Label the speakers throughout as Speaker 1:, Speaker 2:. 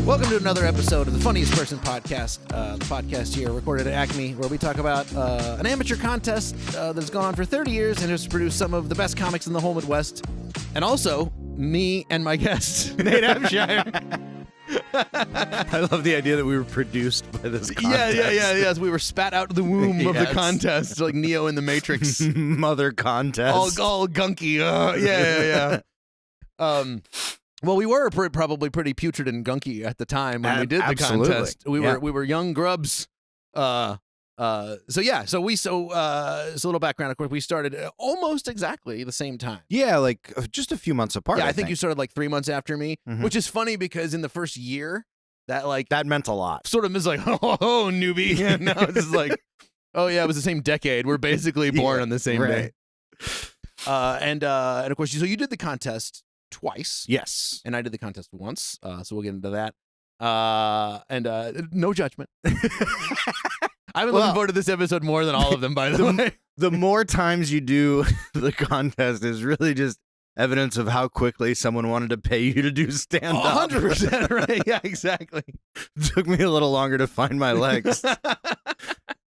Speaker 1: Welcome to another episode of the Funniest Person Podcast. The podcast here recorded at Acme, where we talk about an amateur contest that's gone on for 30 years and has produced some of the best comics in the whole Midwest. And also, me and my guest, Nate Abshire.
Speaker 2: I love the idea that we were produced by this contest.
Speaker 1: Yes, we were spat out of the womb of the contest, like Neo in the Matrix.
Speaker 2: Mother contest.
Speaker 1: All gunky. Well, we were probably pretty putrid and gunky at the time when we did the contest. We were young grubs. So a little background. Of course, we started almost exactly the same time.
Speaker 2: Yeah, like just a few months apart.
Speaker 1: Yeah, I think you started like 3 months after me, which is funny because in the first year, that meant a lot. Sort of is like, oh, newbie. And now it's just like, oh yeah, it was the same decade. We're basically born on the same day. And of course, so you did the contest twice.
Speaker 2: Yes.
Speaker 1: And I did the contest once. So we'll get into that. No judgment. I've been looking forward to this episode more than all of them, by the way.
Speaker 2: The more times you do the contest is really just evidence of how quickly someone wanted to pay you to do stand-up.
Speaker 1: 100%, right? Yeah, exactly.
Speaker 2: It took me a little longer to find my legs.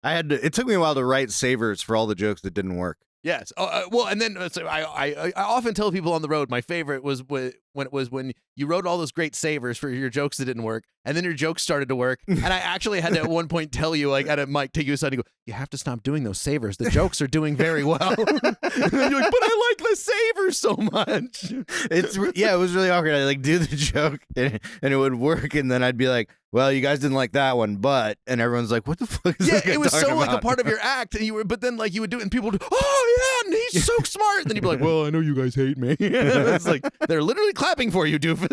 Speaker 2: It took me a while to write savers for all the jokes that didn't work.
Speaker 1: Yes. And then so I often tell people on the road my favorite was when you wrote all those great savers for your jokes that didn't work, and then your jokes started to work, and I actually had to at one point tell you, like at a mic, take you aside and go, you have to stop doing those savers. The jokes are doing very well. And then you're like, but I like the savers so much.
Speaker 2: It was really awkward. I'd like do the joke and it would work, and then I'd be like, well, you guys didn't like that one, and everyone's like, what the fuck is this guy
Speaker 1: it was so
Speaker 2: about?
Speaker 1: like a part of your act, and but then like you would do it, and people would, oh yeah, and he's so smart. And then you'd be like, well, I know you guys hate me. It's like they're literally clapping for you, doofus.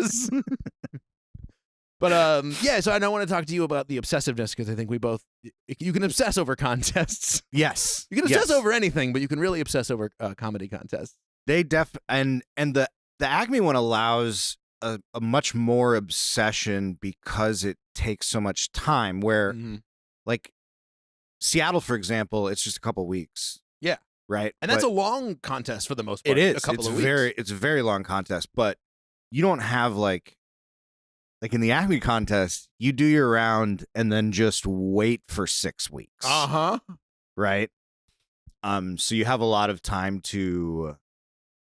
Speaker 1: But so I want to talk to you about the obsessiveness, because I think you can obsess over contests.
Speaker 2: Yes,
Speaker 1: you can obsess over anything, but you can really obsess over comedy contests.
Speaker 2: They and the Acme one allows a much more obsession because it takes so much time. Where like Seattle, for example, it's just a couple weeks.
Speaker 1: Yeah,
Speaker 2: right,
Speaker 1: and that's a long contest for the most part.
Speaker 2: It is.
Speaker 1: A couple of weeks.
Speaker 2: It's a very long contest, but you don't have like in the Acme contest, you do your round and then just wait for 6 weeks. Right. So you have a lot of time to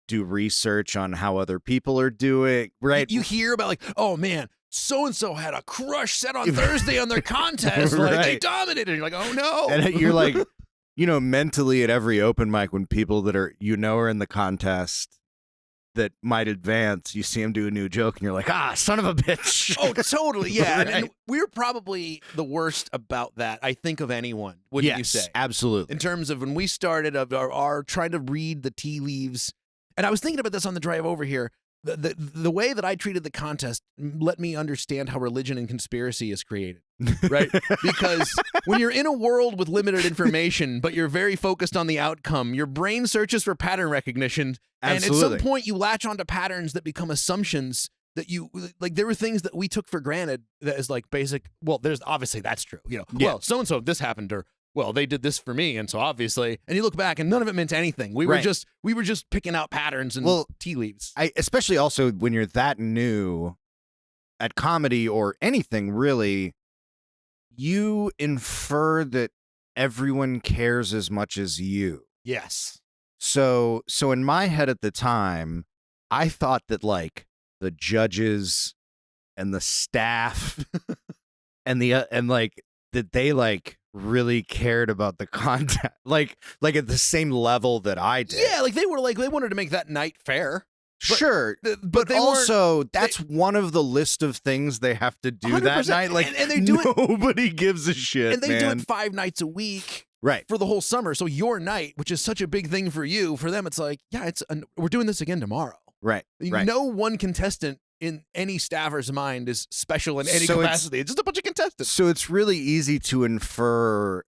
Speaker 2: do research on how other people are doing. Right.
Speaker 1: You hear about like, oh man, so and so had a crush set on Thursday on their contest. Like they dominated. And you're like, oh no.
Speaker 2: And you're like, mentally at every open mic when people that are are in the contest that might advance, you see him do a new joke and you're like, son of a bitch.
Speaker 1: Oh, totally. Yeah. Right. And we're probably the worst about that, I think, of anyone, wouldn't you say?
Speaker 2: Yes, absolutely.
Speaker 1: In terms of when we started our trying to read the tea leaves. And I was thinking about this on the drive over here. The way that I treated the contest let me understand how religion and conspiracy is created, right? Because when you're in a world with limited information, but you're very focused on the outcome, your brain searches for pattern recognition.
Speaker 2: Absolutely.
Speaker 1: And at some point you latch onto patterns that become assumptions that you, like there were things that we took for granted that is like basic, well, there's obviously that's true. Well, so-and-so this happened, or well, they did this for me, and so obviously, and you look back, and none of it meant anything. We were just picking out patterns and tea leaves.
Speaker 2: Especially also when you're that new at comedy or anything really, you infer that everyone cares as much as you.
Speaker 1: Yes.
Speaker 2: So in my head at the time, I thought that like the judges and the staff and that they like really cared about the content, like at the same level that I did.
Speaker 1: Yeah, like they wanted to make that night fair.
Speaker 2: Sure, but also that's one of the list of things they have to do 100%. That night. Like, and they do nobody gives a shit,
Speaker 1: and they do it 5 nights a week,
Speaker 2: right,
Speaker 1: for the whole summer. So your night, which is such a big thing for you, for them, it's like, yeah, we're doing this again tomorrow.
Speaker 2: Right.
Speaker 1: No one contestant in any staffer's mind is special in any capacity. It's just a bunch of contestants.
Speaker 2: So it's really easy to infer.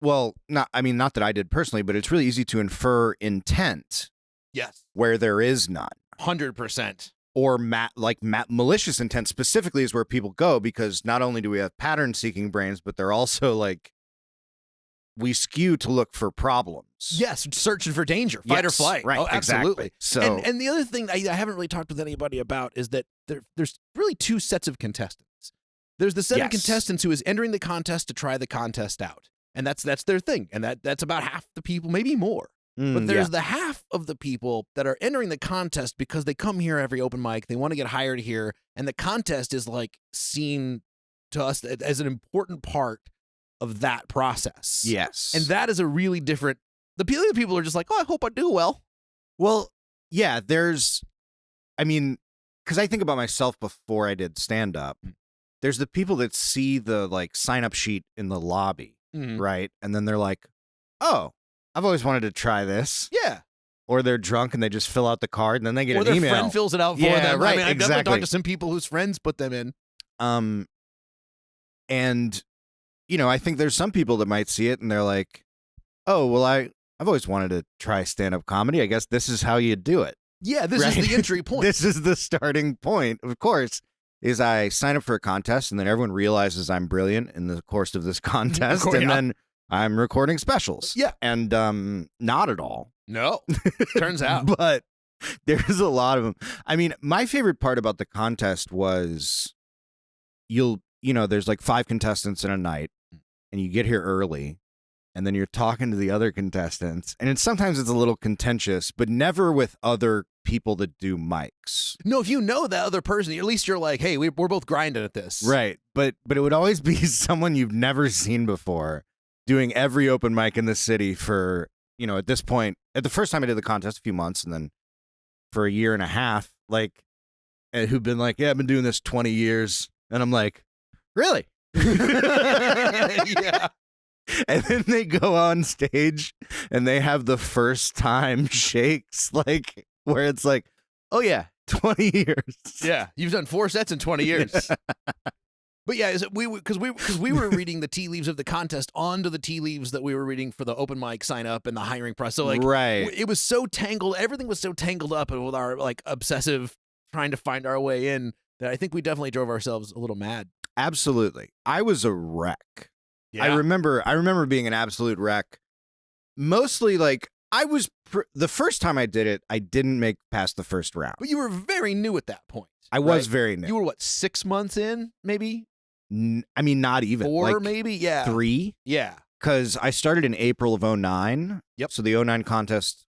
Speaker 2: Well, not that I did personally, but it's really easy to infer intent.
Speaker 1: Yes.
Speaker 2: Where there is none.
Speaker 1: 100%.
Speaker 2: Or malicious intent specifically is where people go, because not only do we have pattern-seeking brains, but they're also like we skew to look for problems.
Speaker 1: Yes, searching for danger, fight or flight.
Speaker 2: Right,
Speaker 1: Oh, absolutely.
Speaker 2: Exactly. So,
Speaker 1: and the other thing I haven't really talked with anybody about is that there's really two sets of contestants. There's the set of contestants who is entering the contest to try the contest out, and that's their thing, and that's about half the people, maybe more. But there's the half of the people that are entering the contest because they come here every open mic, they want to get hired here, and the contest is like seen to us as an important part of that process.
Speaker 2: Yes.
Speaker 1: And that is a really different. The other people are just like, oh, I hope I do well.
Speaker 2: Well, yeah, because I think about myself before I did stand up. There's the people that see the like sign up sheet in the lobby, right? And then they're like, oh, I've always wanted to try this.
Speaker 1: Yeah.
Speaker 2: Or they're drunk and they just fill out the card and then they get an email.
Speaker 1: Or their friend fills it out for them.
Speaker 2: Right,
Speaker 1: I've
Speaker 2: exactly.
Speaker 1: definitely talked to some people whose friends put them in.
Speaker 2: And I think there's some people that might see it and they're like, oh, well, I've always wanted to try stand-up comedy. I guess this is how you do it.
Speaker 1: Yeah, this is the entry point.
Speaker 2: This is the starting point, of course, is I sign up for a contest and then everyone realizes I'm brilliant in the course of this contest. Then I'm recording specials.
Speaker 1: Yeah.
Speaker 2: And not at all.
Speaker 1: No, turns out.
Speaker 2: But there's a lot of them. I mean, my favorite part about the contest was there's like 5 contestants in a night and you get here early and then you're talking to the other contestants and sometimes it's a little contentious, but never with other people that do mics.
Speaker 1: No, if you know that other person, at least you're like, hey, we're both grinding at this.
Speaker 2: Right. But it would always be someone you've never seen before doing every open mic in the city for, at this point, at the first time I did the contest a few months and then for a year and a half, like, who've been like, yeah, I've been doing this 20 years. And I'm like, really?
Speaker 1: Yeah.
Speaker 2: And then they go on stage and they have the first time shakes, like where it's like, oh yeah, 20 years.
Speaker 1: Yeah, you've done 4 sets in 20 years. But yeah, because we were reading the tea leaves of the contest onto the tea leaves that we were reading for the open mic sign up and the hiring process. So like, it was so tangled. Everything was so tangled up with our like obsessive trying to find our way in that I think we definitely drove ourselves a little mad.
Speaker 2: Absolutely, I was a wreck.
Speaker 1: Yeah.
Speaker 2: I remember being an absolute wreck. Mostly like I was the first time I did it, I didn't make past the first round.
Speaker 1: But you were very new at that point.
Speaker 2: I was very new.
Speaker 1: You were what, 6 months in, maybe?
Speaker 2: I mean, not even
Speaker 1: 4,
Speaker 2: like
Speaker 1: maybe. Yeah,
Speaker 2: 3.
Speaker 1: Yeah,
Speaker 2: because I started in April of 2009.
Speaker 1: Yep.
Speaker 2: So the 2009 contest,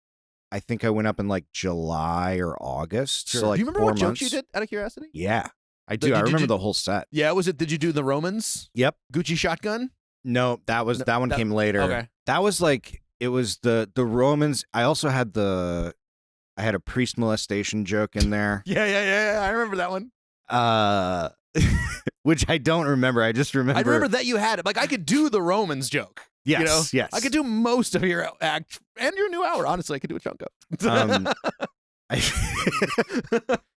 Speaker 2: I think I went up in like July or August.
Speaker 1: Sure.
Speaker 2: So like
Speaker 1: do you remember
Speaker 2: 4
Speaker 1: what
Speaker 2: months.
Speaker 1: jokes you did? Out of curiosity.
Speaker 2: Yeah, I do. I remember the whole set.
Speaker 1: Yeah, was it? Did you do the Romans?
Speaker 2: Yep.
Speaker 1: Gucci shotgun.
Speaker 2: No, that one came later.
Speaker 1: Okay.
Speaker 2: That was like it was the Romans. I also had I had a priest molestation joke in there.
Speaker 1: Yeah. I remember that one.
Speaker 2: Which I don't remember. I just remember.
Speaker 1: I remember that you had it. Like I could do the Romans joke.
Speaker 2: Yes. Yes.
Speaker 1: I could do most of your act and your new hour. Honestly, I could do a chunk of.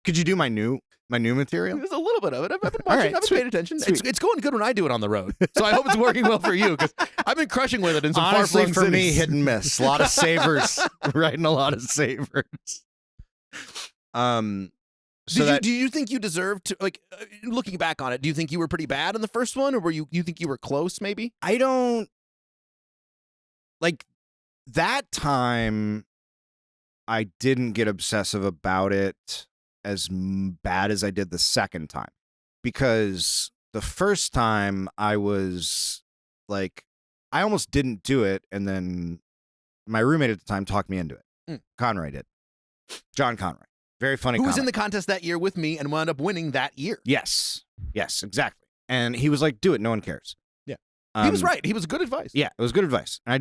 Speaker 2: Could you do my new material?
Speaker 1: There's a little bit of it. I've been watching. I've been paying attention.
Speaker 2: Sweet.
Speaker 1: It's going good when I do it on the road. So I hope it's working well for you because I've been crushing with it in some
Speaker 2: Honestly,
Speaker 1: far-flung
Speaker 2: for me,
Speaker 1: cities.
Speaker 2: hit and miss. A lot of savers. Writing a lot of savers.
Speaker 1: Do you think you deserved to, like, looking back on it, do you think you were pretty bad in the first one, or you think you were close, maybe?
Speaker 2: I don't, like, that time, I didn't get obsessive about it as bad as I did the second time. Because the first time, I was, like, I almost didn't do it, and then my roommate at the time talked me into it. Conroy did. John Conroy. Very funny
Speaker 1: Who was
Speaker 2: comic.
Speaker 1: in the contest that year with me and wound up winning that year.
Speaker 2: Yes, exactly. And he was like, do it. No one cares.
Speaker 1: Yeah. He was right. He was good advice.
Speaker 2: Yeah, it was good advice. And I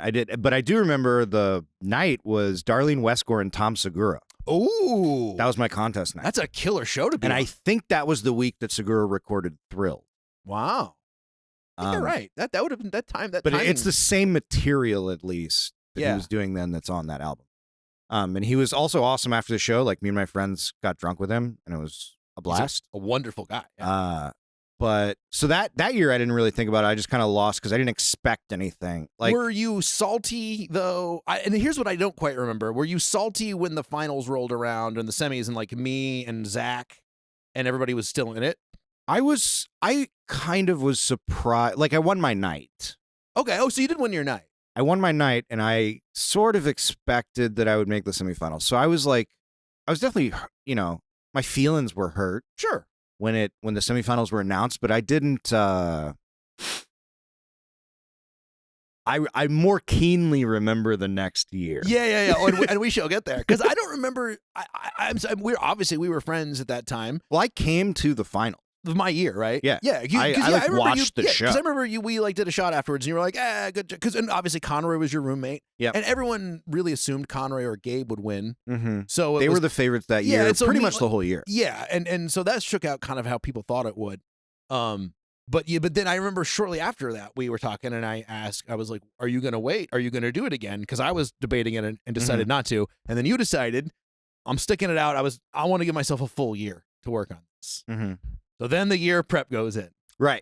Speaker 2: did it, but I do remember the night was Darlene Westgore and Tom Segura.
Speaker 1: Oh.
Speaker 2: That was my contest night.
Speaker 1: That's a killer show to be
Speaker 2: And
Speaker 1: on.
Speaker 2: I think that was the week that Segura recorded Thrilled.
Speaker 1: Wow. I think you're right. That would have been that time.
Speaker 2: But it's the same material, at least, that
Speaker 1: Yeah.
Speaker 2: he was doing then that's on that album. And he was also awesome after the show. Like, me and my friends got drunk with him, and it was a blast.
Speaker 1: A wonderful guy. Yeah.
Speaker 2: But so that year I didn't really think about it. I just kind of lost because I didn't expect anything. Like,
Speaker 1: were you salty though? And here's what I don't quite remember. Were you salty when the finals rolled around and the semis and like me and Zach and everybody was still in it?
Speaker 2: I kind of was surprised. Like, I won my night.
Speaker 1: Okay. Oh, so you did win your night.
Speaker 2: I won my night, and I sort of expected that I would make the semifinals. So I was definitely, my feelings were hurt.
Speaker 1: Sure.
Speaker 2: When the semifinals were announced, but I didn't. I more keenly remember the next year.
Speaker 1: Yeah. And we shall get there because I don't remember. We were friends at that time.
Speaker 2: Well, I came to the final
Speaker 1: of my year, right?
Speaker 2: Yeah,
Speaker 1: I
Speaker 2: watched the show.
Speaker 1: Because I remember we did a shot afterwards, and you were like, good. Because obviously Conroy was your roommate.
Speaker 2: Yeah,
Speaker 1: and everyone really assumed Conroy or Gabe would win.
Speaker 2: Mm-hmm.
Speaker 1: So
Speaker 2: they were the favorites that year, pretty much the whole year.
Speaker 1: Yeah, and so that shook out kind of how people thought it would. But then I remember shortly after that we were talking, and I was like, "Are you going to wait? Are you going to do it again?" Because I was debating it and decided not to, and then you decided, I'm sticking it out. I want to give myself a full year to work on this.
Speaker 2: Mm-hmm.
Speaker 1: So then the year prep goes in.
Speaker 2: Right.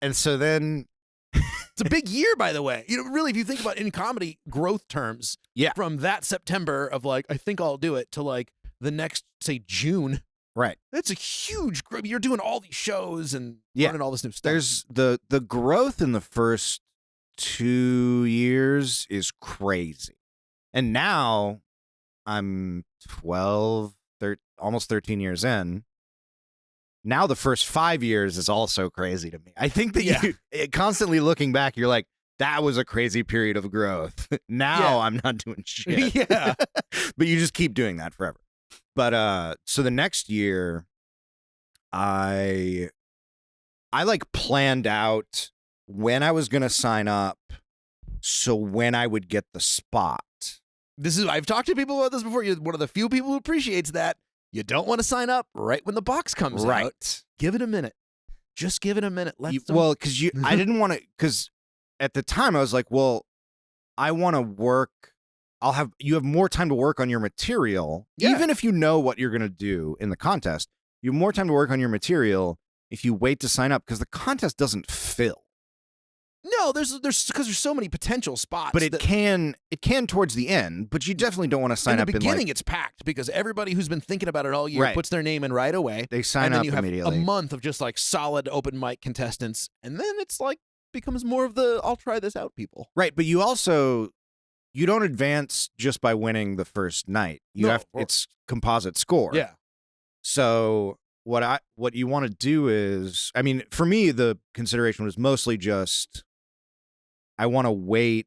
Speaker 2: And so then
Speaker 1: it's a big year, by the way. Really, if you think about it in comedy growth terms, from that September of like, I think I'll do it, to like the next, say, June.
Speaker 2: Right.
Speaker 1: That's a huge growth. You're doing all these shows and learning all this new stuff.
Speaker 2: There's the growth in the first 2 years is crazy. And now I'm 12, almost 13 years in. Now the first 5 years is also crazy to me. I think that you constantly looking back, you're like, that was a crazy period of growth. Now I'm not doing shit.
Speaker 1: Yeah.
Speaker 2: But you just keep doing that forever. But so the next year, I like planned out when I was gonna sign up, so when I would get the spot.
Speaker 1: I've talked to people about this before. You're one of the few people who appreciates that. You don't want to sign up right when the box comes out. Give it a minute. Just give it a minute.
Speaker 2: Well, because I didn't want to. Because at the time I was like, well, I want to work. You have more time to work on your material, even if you know what you're gonna do in the contest. You have more time to work on your material if you wait to sign up, because the contest doesn't fill.
Speaker 1: No, there's because there's so many potential spots.
Speaker 2: But it can towards the end. But you definitely don't want to sign up in the
Speaker 1: beginning. It's packed because everybody who's been thinking about it all year puts their name in right away.
Speaker 2: They sign up immediately.
Speaker 1: And then you have a month of just like solid open mic contestants, and then it's like becomes more of the I'll try this out people.
Speaker 2: Right, but you don't advance just by winning the first night. It's composite score.
Speaker 1: Yeah.
Speaker 2: So what you want to do is, I mean, for me the consideration was mostly just I want to wait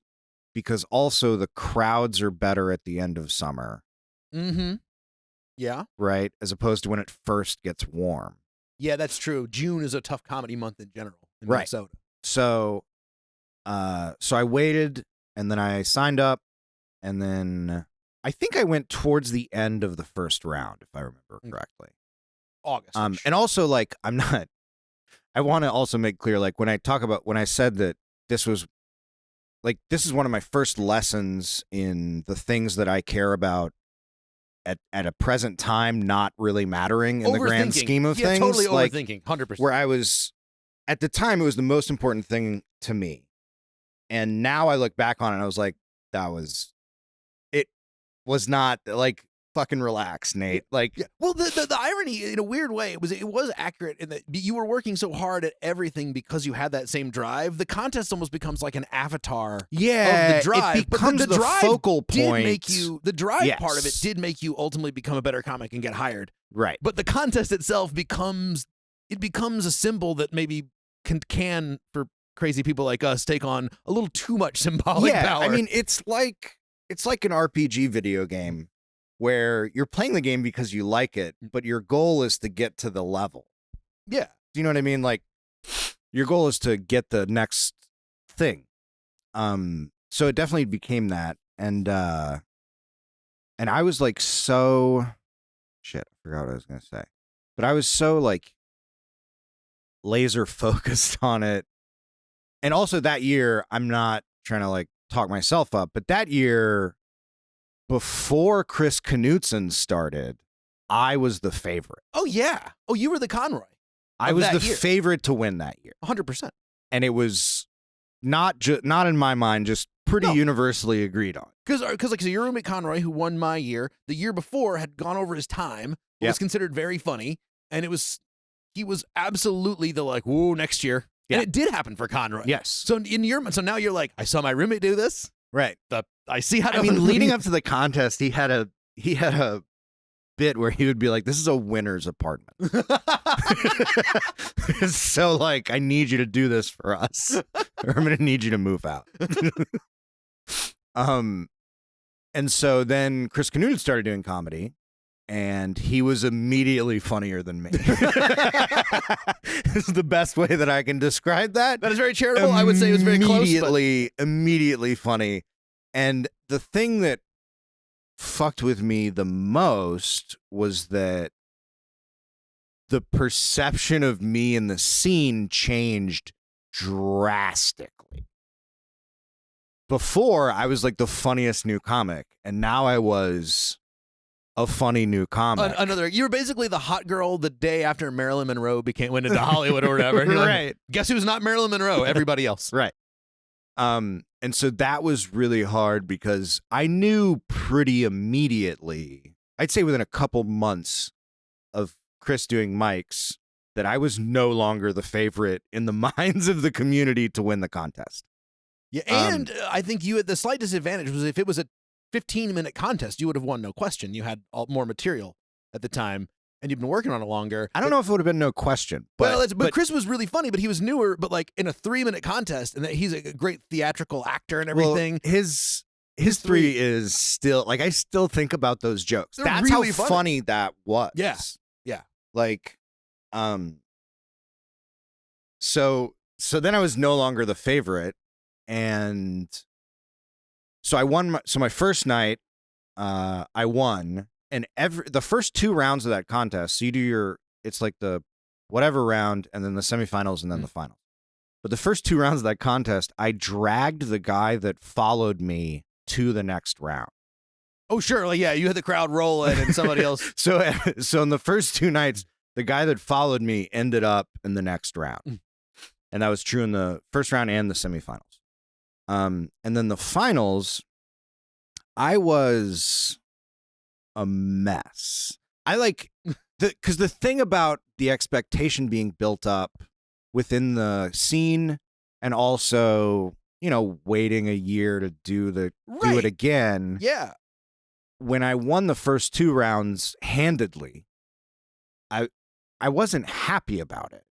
Speaker 2: because also the crowds are better at the end of summer.
Speaker 1: Mm-hmm. Yeah.
Speaker 2: Right? As opposed to when it first gets warm.
Speaker 1: Yeah, that's true. June is a tough comedy month in general in Minnesota.
Speaker 2: So I waited, and then I signed up, and then I think I went towards the end of the first round, if I remember correctly.
Speaker 1: August.
Speaker 2: And also, like, I want to also make clear, like, when I said that this is one of my first lessons in the things that I care about at a present time not really mattering in the grand scheme of things.
Speaker 1: Totally overthinking, 100%.
Speaker 2: Where I was, at the time, it was the most important thing to me. And now I look back on it and I was like, it was not, like, fucking relax, Nate. Like,
Speaker 1: well, the irony in a weird way, it was accurate in that you were working so hard at everything because you had that same drive. The contest almost becomes like an avatar of the drive.
Speaker 2: It becomes
Speaker 1: but the drive
Speaker 2: focal point.
Speaker 1: The drive part of it did make you ultimately become a better comic and get hired.
Speaker 2: Right.
Speaker 1: But the contest itself becomes a symbol that maybe can for crazy people like us take on a little too much symbolic power.
Speaker 2: I mean, it's like an RPG video game where you're playing the game because you like it, but your goal is to get to the level.
Speaker 1: Yeah.
Speaker 2: Do you know what I mean? Like, your goal is to get the next thing. So it definitely became that. And I was like, I forgot what I was going to say. But I was so, like, laser focused on it. And also that year, I'm not trying to, like, talk myself up, but that year, before Chris Knutson started, I was the favorite.
Speaker 1: Oh, yeah. Oh, you were the Conroy.
Speaker 2: I was the favorite to win that year.
Speaker 1: 100%.
Speaker 2: And it was not in my mind, just pretty universally agreed on.
Speaker 1: Because so your roommate Conroy, who won my year, the year before had gone over his time, was considered very funny, and he was absolutely the like, whoa, next year. And it did happen for Conroy.
Speaker 2: Yes.
Speaker 1: So now you're like, I saw my roommate do this.
Speaker 2: Right.
Speaker 1: I see how to.
Speaker 2: I mean, leading up to the contest, he had a bit where he would be like, "This is a winner's apartment." So like, I need you to do this for us, or I'm gonna need you to move out. And so then Chris Knudsen started doing comedy, and he was immediately funnier than me. This is the best way that I can describe that.
Speaker 1: That is very charitable. I would say it was very close.
Speaker 2: Immediately funny. And the thing that fucked with me the most was that the perception of me in the scene changed drastically. Before, I was like the funniest new comic, and now I was a funny new comic.
Speaker 1: You were basically the hot girl the day after Marilyn Monroe went into Hollywood or whatever. And
Speaker 2: right.
Speaker 1: Like, guess who's not Marilyn Monroe? Everybody else.
Speaker 2: Right. And so that was really hard because I knew pretty immediately, I'd say within a couple months of Chris doing mics, that I was no longer the favorite in the minds of the community to win the contest.
Speaker 1: Yeah, and I think you had the slight disadvantage was if it was a 15-minute contest, you would have won no question. You had more material at the time, and you've been working on it longer.
Speaker 2: I don't know if it would have been no question. But
Speaker 1: Chris was really funny, but he was newer. But like in a 3-minute contest, and he's a great theatrical actor and everything.
Speaker 2: Well, his three is still like I still think about those jokes.
Speaker 1: They're
Speaker 2: That's
Speaker 1: really
Speaker 2: how funny that was.
Speaker 1: Yeah.
Speaker 2: Like, so then I was no longer the favorite, and so I won. My first night, I won. And the first 2 rounds of that contest, so you do it's like the whatever round, and then the semifinals, and then the finals. But the first 2 rounds of that contest, I dragged the guy that followed me to the next round.
Speaker 1: Oh, sure. Like, yeah, you had the crowd rolling and somebody else.
Speaker 2: So in the first 2 nights, the guy that followed me ended up in the next round. And that was true in the first round and the semifinals. And then the finals, I was a mess. Because the thing about the expectation being built up within the scene, and also, waiting a year to do it again.
Speaker 1: Yeah.
Speaker 2: When I won the first 2 rounds handedly, I wasn't happy about it.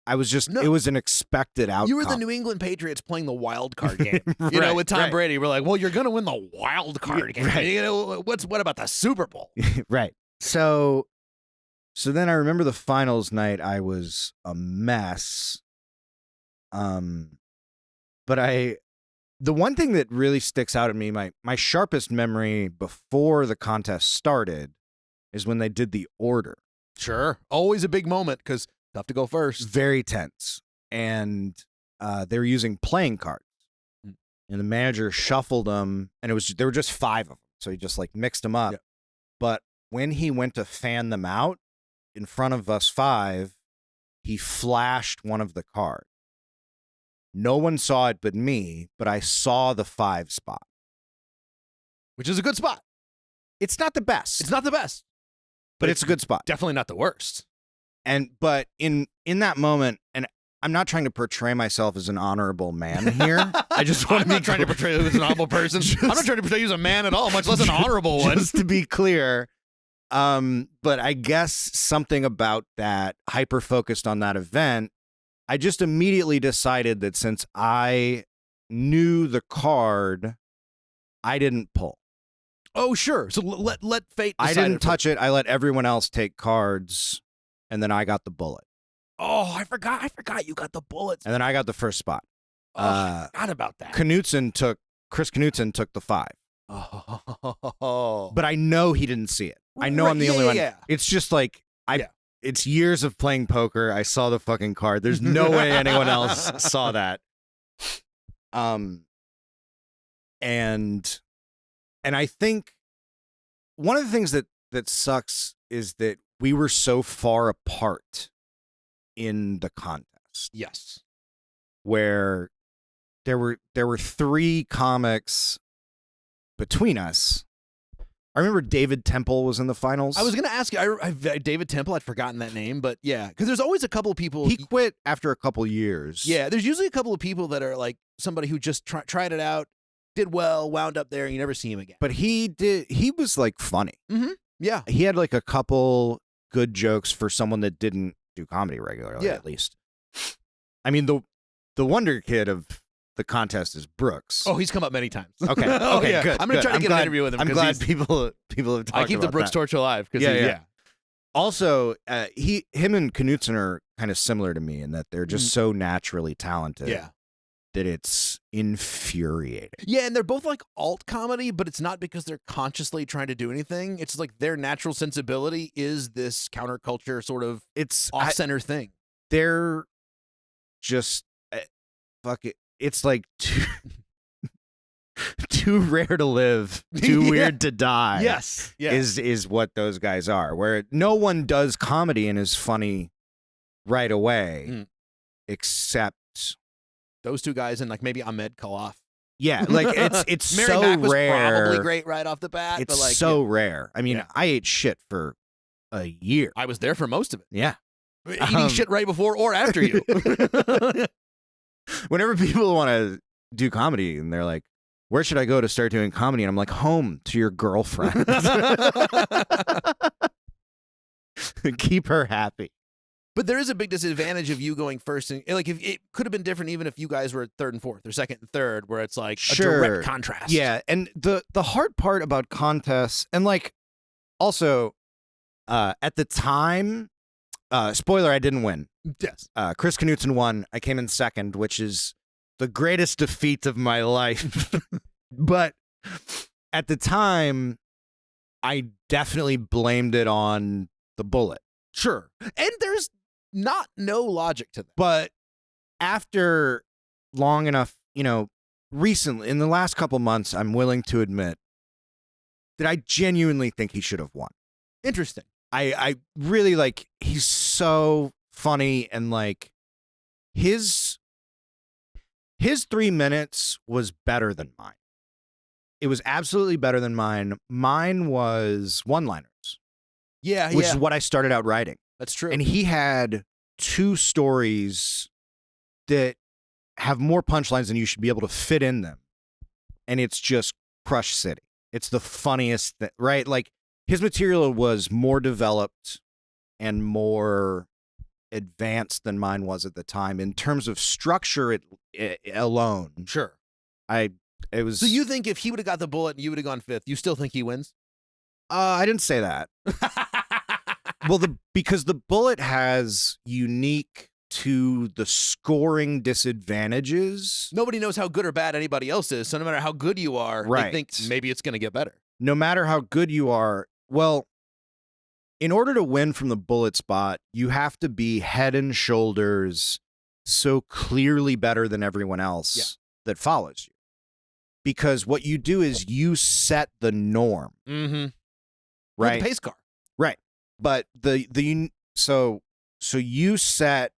Speaker 2: I was just, it was an expected outcome.
Speaker 1: You were the New England Patriots playing the wild card game, with Tom Brady. We're like, well, you're going to win the wild card game. Right. What about the Super Bowl?
Speaker 2: Right. So then I remember the finals night, I was a mess. But the one thing that really sticks out at me, my sharpest memory before the contest started is when they did the order.
Speaker 1: Sure. Always a big moment because tough to go first.
Speaker 2: Very tense. And they were using playing cards. And the manager shuffled them, and there were just 5 of them. So he just like mixed them up. Yep. But when he went to fan them out in front of us 5, he flashed one of the cards. No one saw it but me, but I saw the 5 spot.
Speaker 1: Which is a good spot.
Speaker 2: It's not the best.
Speaker 1: It's not the best.
Speaker 2: But it's a good spot.
Speaker 1: Definitely not the worst.
Speaker 2: But in that moment, and I'm not trying to portray myself as an honorable man here. I just want to be
Speaker 1: trying to portray you as an honorable person. I'm not trying to portray you as a man at all, much less an honorable one.
Speaker 2: Just to be clear. But I guess something about that, hyper-focused on that event, I just immediately decided that since I knew the card, I didn't pull.
Speaker 1: Oh, sure. So let fate decide.
Speaker 2: I didn't touch it. I let everyone else take cards, and then I got the bullet.
Speaker 1: Oh, I forgot you got the bullets.
Speaker 2: And then I got the first spot.
Speaker 1: Oh, I forgot about that.
Speaker 2: Chris Knudsen took the 5.
Speaker 1: Oh.
Speaker 2: But I know he didn't see it. I know I'm the only one. Yeah. It's just like, it's years of playing poker. I saw the fucking card. There's no way anyone else saw that. And I think one of the things that sucks is that we were so far apart in the contest.
Speaker 1: Yes.
Speaker 2: Where there were 3 comics between us, I remember David Temple was in the finals.
Speaker 1: I was going to ask you, David Temple, I'd forgotten that name, but yeah, because there's always a couple of people.
Speaker 2: He quit after a couple years.
Speaker 1: Yeah, there's usually a couple of people that are like somebody who just tried it out, did well, wound up there, and you never see him again.
Speaker 2: But he was like funny.
Speaker 1: Mm-hmm. Yeah.
Speaker 2: He had like a couple good jokes for someone that didn't do comedy regularly, at least. I mean, the wonder kid of the contest is Brooks.
Speaker 1: Oh, he's come up many times.
Speaker 2: Okay. Okay,
Speaker 1: yeah.
Speaker 2: good.
Speaker 1: I'm going to try to get an interview with him.
Speaker 2: I'm glad people have talked about
Speaker 1: I keep the Brooks torch alive.
Speaker 2: Yeah. Also, him and Knutson are kind of similar to me in that they're just so naturally talented.
Speaker 1: Yeah.
Speaker 2: That it's infuriating.
Speaker 1: Yeah, and they're both like alt comedy, but it's not because they're consciously trying to do anything. It's like their natural sensibility is this counterculture sort of off-center thing.
Speaker 2: They're just fuck it. It's like too rare to live, too weird to die.
Speaker 1: Yes.
Speaker 2: Is what those guys are. Where no one does comedy and is funny right away, except
Speaker 1: those two guys and like maybe Ahmed Khalaf.
Speaker 2: Yeah, like it's
Speaker 1: Mary
Speaker 2: so
Speaker 1: Mack was
Speaker 2: rare.
Speaker 1: Probably great right off the bat.
Speaker 2: It's
Speaker 1: but like,
Speaker 2: so rare. I mean, I ate shit for a year.
Speaker 1: I was there for most of it.
Speaker 2: Yeah,
Speaker 1: eating shit right before or after you.
Speaker 2: Whenever people want to do comedy and they're like, where should I go to start doing comedy? And I'm like, home to your girlfriend. Keep her happy.
Speaker 1: But there is a big disadvantage of you going first. And like, if it could have been different even if you guys were third and fourth or second and third, where it's like a direct contrast.
Speaker 2: Yeah. And the hard part about contests, and like also at the time, spoiler, I didn't win.
Speaker 1: Yes.
Speaker 2: Chris Knutson won. I came in second, which is the greatest defeat of my life. But at the time, I definitely blamed it on the bullet.
Speaker 1: Sure. And there's no logic to that.
Speaker 2: But after long enough, recently, in the last couple months, I'm willing to admit that I genuinely think he should have won.
Speaker 1: Interesting.
Speaker 2: I really like, he's so funny, and like his 3 minutes was better than mine. It was absolutely better than mine. Mine was one-liners.
Speaker 1: Yeah,
Speaker 2: which is what I started out writing.
Speaker 1: That's true.
Speaker 2: And he had 2 stories that have more punchlines than you should be able to fit in them. And it's just Crush City. It's the funniest thing, right? Like, his material was more developed and more advanced than mine was at the time in terms of structure alone.
Speaker 1: Sure.
Speaker 2: It was.
Speaker 1: So you think if he would have got the bullet and you would have gone fifth, you still think he wins?
Speaker 2: I didn't say that. Well, because the bullet has unique to the scoring disadvantages.
Speaker 1: Nobody knows how good or bad anybody else is, so no matter how good you are, they think maybe it's going to get better.
Speaker 2: No matter how good you are, well, in order to win from the bullet spot, you have to be head and shoulders so clearly better than everyone else that follows you. Because what you do is you set the norm.
Speaker 1: Mm-hmm.
Speaker 2: Right?
Speaker 1: You're the pace car.
Speaker 2: Right. But so you set,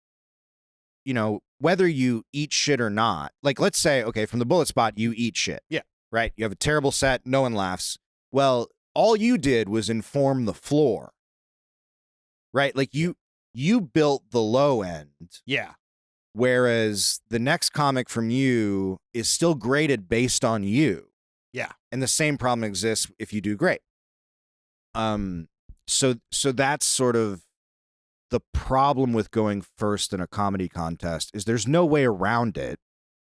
Speaker 2: whether you eat shit or not. Like, let's say, okay, from the bullet spot, you eat shit.
Speaker 1: Yeah.
Speaker 2: Right? You have a terrible set, no one laughs. Well, all you did was inform the floor. Right? Like, you built the low end.
Speaker 1: Yeah.
Speaker 2: Whereas the next comic from you is still graded based on you.
Speaker 1: Yeah.
Speaker 2: And the same problem exists if you do great. So that's sort of the problem with going first in a comedy contest, is there's no way around it.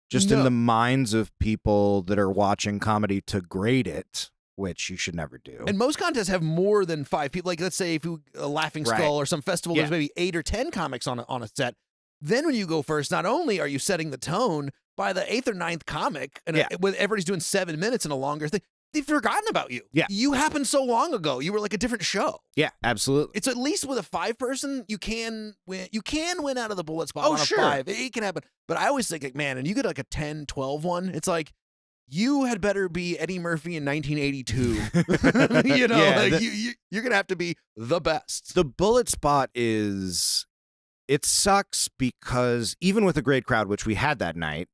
Speaker 2: Just in the minds of people that are watching comedy to grade it, which you should never do.
Speaker 1: And most contests have more than 5 people. Like, let's say if you a Laughing Skull or some festival, there's maybe 8 or 10 comics on a set. Then when you go first, not only are you setting the tone, by the 8th or 9th comic, and when everybody's doing 7 minutes and a longer thing, they've forgotten about you.
Speaker 2: Yeah.
Speaker 1: You happened so long ago. You were like a different show.
Speaker 2: Yeah, absolutely.
Speaker 1: It's at least with a 5-person, you can win. You can win out of the bullet spot on a
Speaker 2: sure.
Speaker 1: 5. It can happen. But I always think, like, man, and you get like a 10, 12 one, it's like, you had better be Eddie Murphy in 1982. You're going to have to be the best.
Speaker 2: The bullet spot it sucks because even with a great crowd, which we had that night,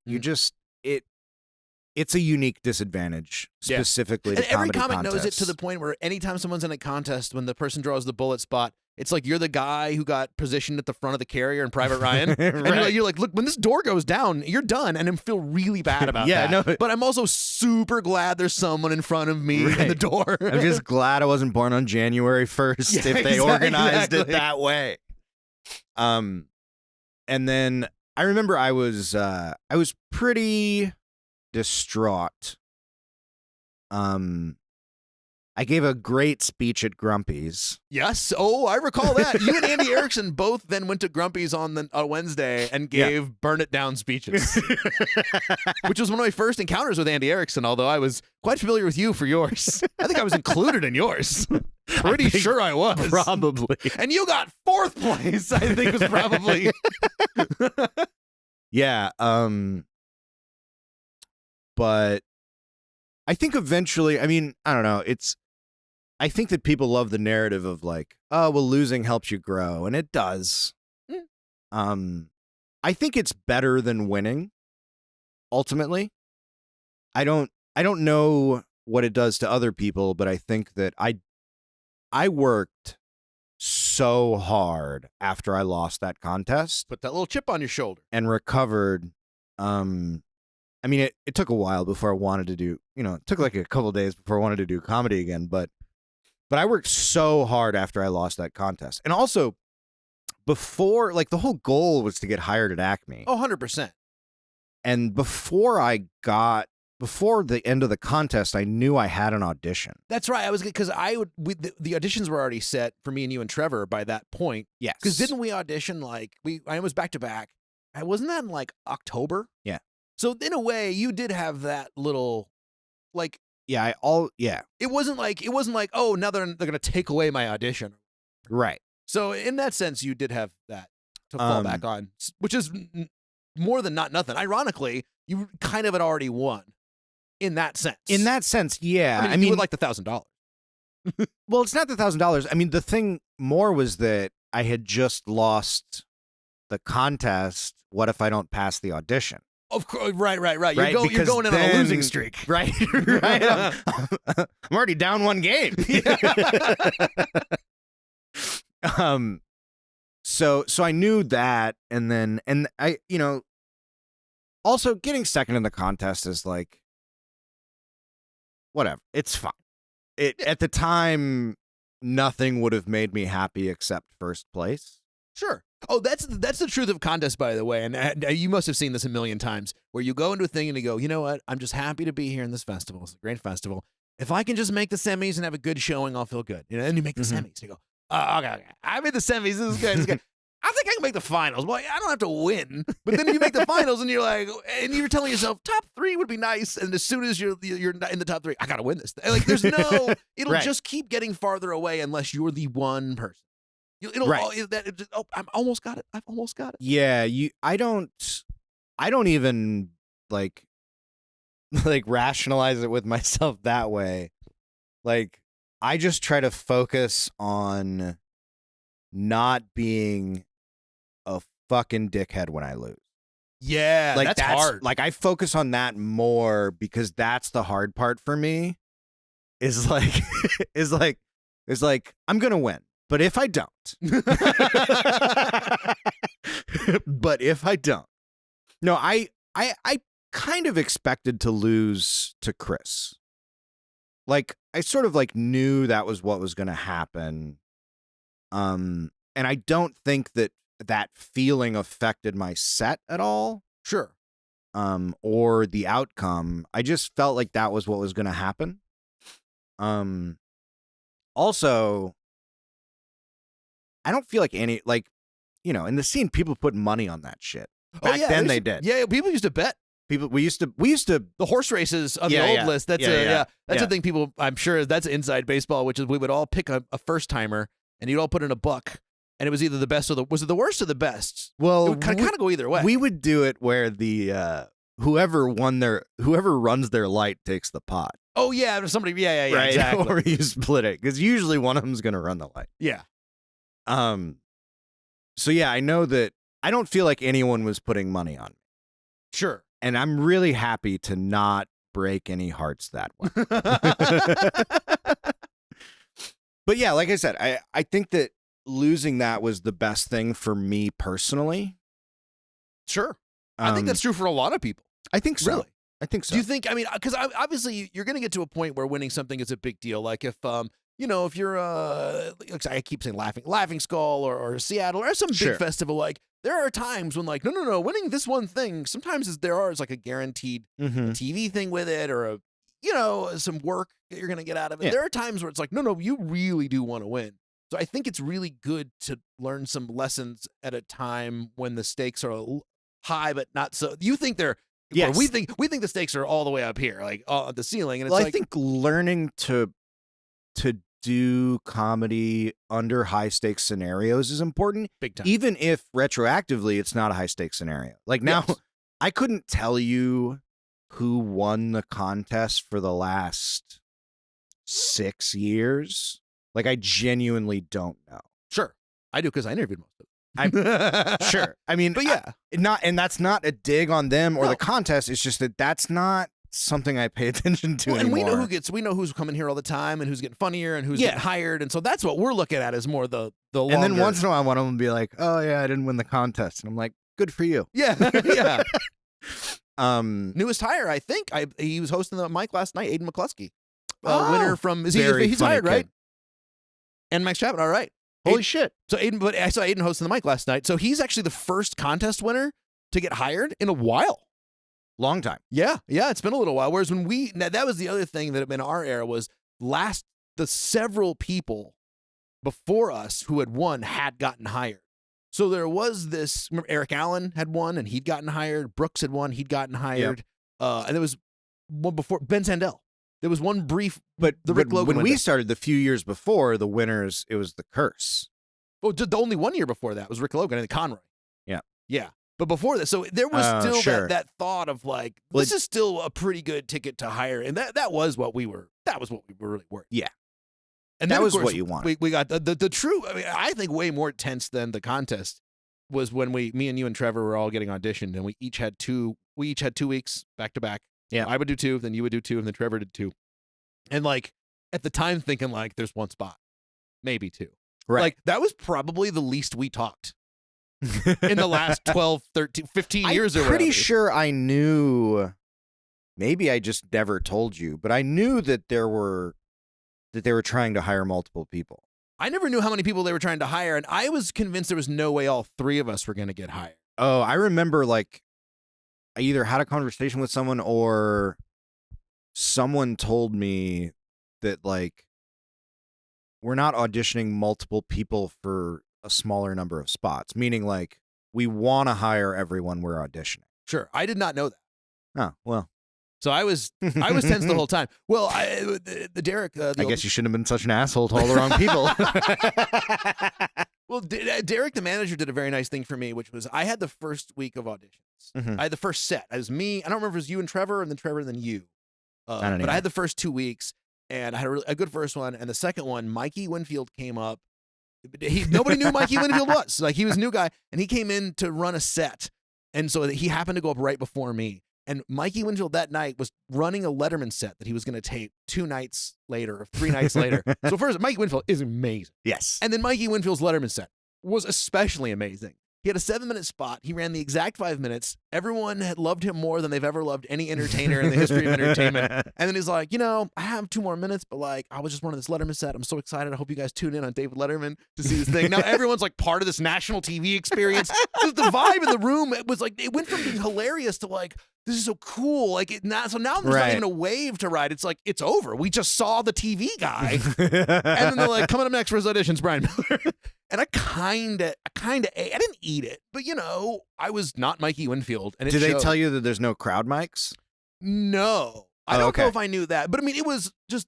Speaker 2: it's a unique disadvantage specifically
Speaker 1: and
Speaker 2: to
Speaker 1: every
Speaker 2: comedy
Speaker 1: comic knows it
Speaker 2: contests.
Speaker 1: to the point where anytime someone's in a contest, when the person draws the bullet spot, it's like you're the guy who got positioned at the front of the carrier in Private Ryan. And you're like, look, when this door goes down, you're done. And I feel really bad about that.
Speaker 2: No.
Speaker 1: But I'm also super glad there's someone in front of me in the door.
Speaker 2: I'm just glad I wasn't born on January 1st if they organized it that way. And then I remember I was pretty distraught. I gave a great speech at Grumpy's.
Speaker 1: Yes. Oh, I recall that. You and Andy Erickson both then went to Grumpy's on Wednesday and gave burn it down speeches, which was one of my first encounters with Andy Erickson, although I was quite familiar with you for yours. I think I was included in yours. Pretty sure I was.
Speaker 2: Probably.
Speaker 1: And you got 4th place, I think was probably.
Speaker 2: Yeah. But I think eventually, I mean, I don't know. I think that people love the narrative of like, oh, well, losing helps you grow, and it does. I think it's better than winning. Ultimately, I don't know what it does to other people, but I think that I worked so hard after I lost that contest.
Speaker 1: Put that little chip on your shoulder.
Speaker 2: And recovered. I mean, it took a while before I wanted to do, it took like a couple of days before I wanted to do comedy again, but I worked so hard after I lost that contest. And also before, like the whole goal was to get hired at Acme.
Speaker 1: Oh, 100%.
Speaker 2: And before the end of the contest, I knew I had an audition.
Speaker 1: That's right. I was because the auditions were already set for me and you and Trevor by that point.
Speaker 2: Yes.
Speaker 1: Because didn't we audition I was back to back. Wasn't that in like October?
Speaker 2: Yeah.
Speaker 1: So in a way, you did have that little like.
Speaker 2: Yeah.
Speaker 1: It wasn't like oh now they're gonna take away my audition.
Speaker 2: Right.
Speaker 1: So in that sense, you did have that to fall back on, which is more than not nothing. Ironically, you kind of had already won. In that sense.
Speaker 2: In that sense, yeah.
Speaker 1: I mean you would like the $1,000.
Speaker 2: Well, it's not the $1,000. I mean, the thing more was that I had just lost the contest. What if I don't pass the audition?
Speaker 1: Of course, right. You're going in on a losing streak,
Speaker 2: right? I'm already down one game. So I knew that, and I, also getting second in the contest is like, whatever, it's fine. At the time, nothing would have made me happy except first place.
Speaker 1: Sure. Oh, that's the truth of contests, by the way. And you must have seen this a million times, where you go into a thing and you go, you know what? I'm just happy to be here in this festival. It's a great festival. If I can just make the semis and have a good showing, I'll feel good. And you make the semis. You go, okay. I made the semis. This is good. This is good. I think I can make the finals. Well, I don't have to win. But then you make the finals and you're like, and you're telling yourself, top 3 would be nice. And as soon as you're in the top 3, I got to win this. Like, there's no, it'll just keep getting farther away unless you're the one person. I almost got it. I've almost got it.
Speaker 2: Yeah, I don't even like rationalize it with myself that way. Like, I just try to focus on not being a fucking dickhead when I lose.
Speaker 1: Yeah,
Speaker 2: like
Speaker 1: that's hard.
Speaker 2: Like, I focus on that more because that's the hard part for me. Is like I'm gonna win. But if I don't, no, I kind of expected to lose to Chris. Like, I sort of like knew that was what was going to happen. And I don't think that feeling affected my set at all.
Speaker 1: Sure.
Speaker 2: Or the outcome. I just felt like that was what was going to happen. Also, I don't feel like in the scene, people put money on that shit. Back then they did.
Speaker 1: Yeah, people used to bet.
Speaker 2: We used to
Speaker 1: the horse races on the old list. That's the thing. People, I'm sure that's inside baseball, which is we would all pick a first timer and you'd all put in a buck, and it was either the best or was it the worst or the best?
Speaker 2: Well,
Speaker 1: it would kind of go either way.
Speaker 2: We would do it where the whoever runs their light takes the pot.
Speaker 1: Oh yeah, somebody. Yeah,
Speaker 2: right?
Speaker 1: Exactly.
Speaker 2: Or you split it because usually one of them's gonna run the light.
Speaker 1: Yeah.
Speaker 2: So yeah, I know that I don't feel like anyone was putting money on me.
Speaker 1: Sure.
Speaker 2: And I'm really happy to not break any hearts that way. But yeah, like I said, I think that losing that was the best thing for me personally.
Speaker 1: Sure. I think that's true for a lot of people.
Speaker 2: I think so.
Speaker 1: Really?
Speaker 2: I think so.
Speaker 1: Do you think, I mean, because obviously you're going to get to a point where winning something is a big deal. Like if, if you're, I keep saying Laughing Skull or Seattle or some big festival, like there are times when like, no, winning this one thing, sometimes is like a guaranteed TV thing with it or some work that you're going to get out of it. Yeah. There are times where it's like, no, you really do want to win. So I think it's really good to learn some lessons at a time when the stakes are high, but not so. You think they're, yes. We think the stakes are all the way up here, like at the ceiling. And it's
Speaker 2: I think learning to do comedy under high stakes scenarios is important.
Speaker 1: Big time.
Speaker 2: Even if retroactively it's not a high stakes scenario. Like now, yes. I couldn't tell you who won the contest for the last 6 years. Like I genuinely don't know.
Speaker 1: Sure, I do because I interviewed most of them.
Speaker 2: I'm sure. I mean,
Speaker 1: but yeah,
Speaker 2: and that's not a dig on them or the contest. It's just that's not something I pay attention to anymore.
Speaker 1: And we know who's coming here all the time and who's getting funnier and who's getting hired, and so that's what we're looking at is more the longer.
Speaker 2: And then once in a while, one of them will be like, "Oh yeah, I didn't win the contest," and I'm like, "Good for you."
Speaker 1: Yeah, yeah. Newest hire, I think. He was hosting the mic last night. Aiden McCluskey, winner from he's hired, right? And Max Chapman, all right.
Speaker 2: Holy shit.
Speaker 1: So but I saw Aiden hosting the mic last night. So he's actually the first contest winner to get hired in a while.
Speaker 2: Long time.
Speaker 1: Yeah, it's been a little while. Whereas when that was the other thing that in our era was the several people before us who had won had gotten hired. So there was this, remember Eric Allen had won and he'd gotten hired. Brooks had won, he'd gotten hired. Yep. And there was one before, Ben Sandell. There was one brief,
Speaker 2: but the Rick Logan when we started the few years before, the winners, it was the curse.
Speaker 1: Well, the only 1 year before that was Rick Logan and Conroy.
Speaker 2: Yeah.
Speaker 1: Yeah. But before that, so there was still that thought of like, this is still a pretty good ticket to hire. And that was what we were really worth.
Speaker 2: Yeah.
Speaker 1: And
Speaker 2: that
Speaker 1: then,
Speaker 2: was
Speaker 1: of course,
Speaker 2: what you wanted.
Speaker 1: We got the true, I mean, I think way more tense than the contest was when me and you and Trevor were all getting auditioned and we each had 2 weeks back to back.
Speaker 2: Yeah.
Speaker 1: I would do 2, then you would do 2, and then Trevor did 2. And like at the time thinking like there's 1 spot, maybe 2.
Speaker 2: Right.
Speaker 1: Like that was probably the least we talked in the last 12, 13, 15 years.
Speaker 2: I'm pretty sure I knew, maybe I just never told you, but I knew that they were trying to hire multiple people.
Speaker 1: I never knew how many people they were trying to hire, and I was convinced there was no way all 3 of us were going to get hired.
Speaker 2: Oh, I remember like I either had a conversation with someone or someone told me that like we're not auditioning multiple people for a smaller number of spots, meaning like we want to hire everyone we're auditioning.
Speaker 1: Sure. I did not know that.
Speaker 2: Oh, well.
Speaker 1: So I was tense the whole time. Well, Derek.
Speaker 2: I guess you shouldn't have been such an asshole to all the wrong people.
Speaker 1: Well, Derek, the manager, did a very nice thing for me, which was I had the first week of auditions. Mm-hmm. I had the first set. It was me. I don't remember if it was you and Trevor, and then Trevor, and then you. But I had the first 2 weeks, and I had a good first one. And the second one, Mikey Winfield came up. Nobody knew Mikey Winfield was. Like, he was a new guy, and he came in to run a set. And so he happened to go up right before me. And Mikey Winfield that night was running a Letterman set that he was going to tape 2 nights later or 3 nights later. So first, Mikey Winfield is amazing.
Speaker 2: Yes.
Speaker 1: And then Mikey Winfield's Letterman set was especially amazing. He had a 7-minute spot. He ran the exact 5 minutes. Everyone had loved him more than they've ever loved any entertainer in the history of entertainment. And then he's like, I have 2 more minutes, but like, I was just running this Letterman set. I'm so excited. I hope you guys tune in on David Letterman to see this thing. Now everyone's like part of this national TV experience. The vibe in the room, it was like, it went from being hilarious to like, this is so cool. Like so now there's not even a wave to ride. It's like, it's over. We just saw the TV guy. And then they're like, coming up next for his auditions, Bryan Miller. And I kind of ate. I didn't eat it, but I was not Mikey Winfield. And
Speaker 2: did they tell you that there's no crowd mics?
Speaker 1: No, I don't know if I knew that, but I mean, it was just